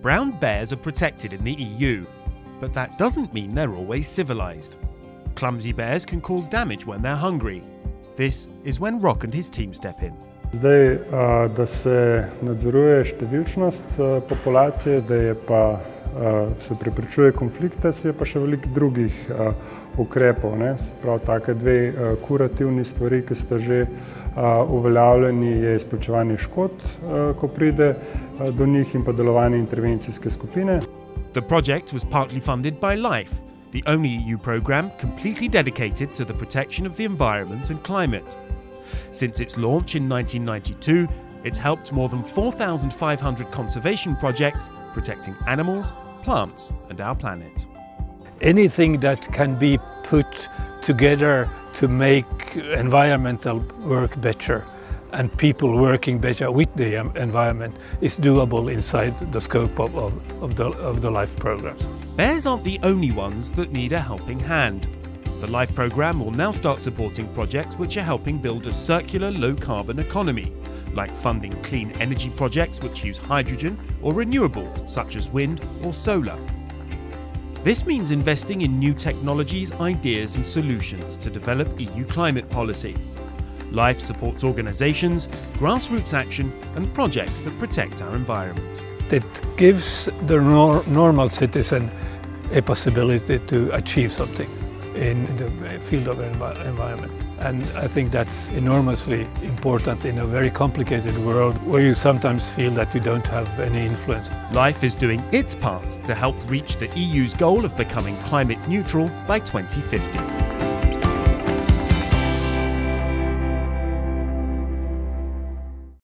Brown bears are protected in the EU, but that doesn't mean they're always civilized. Clumsy bears can cause damage when they're hungry. This is when Rock and his team step in. Zdaj, da se nadzoruje številčnost populacije, da je pa se preprečuje konflikte, je pa še veliko drugih ukrepov. Prav take dve kurativni stvari, ki sta že uveljavljeni, je izplačevanje škod, ko pride do njih, in pa delovanje intervencijske skupine. The project was partly funded by LIFE, the only EU program completely dedicated to the protection of the environment and climate. Since its launch in 1992, it's helped more than 4,500 conservation projects protecting animals, plants and our planet. Anything that can be put together to make environmental work better and people working better with the environment is doable inside the scope of the LIFE programs. Bears aren't the only ones that need a helping hand. The LIFE program will now start supporting projects which are helping build a circular low-carbon economy, like funding clean energy projects which use hydrogen or renewables such as wind or solar. This means investing in new technologies, ideas and solutions to develop EU climate policy. LIFE supports organisations, grassroots action and projects that protect our environment. It gives the normal citizen a possibility to achieve something in the field of environment. And I think that's enormously important in a very complicated world where you sometimes feel that you don't have any influence. LIFE is doing its part to help reach the EU's goal of becoming climate neutral by 2050.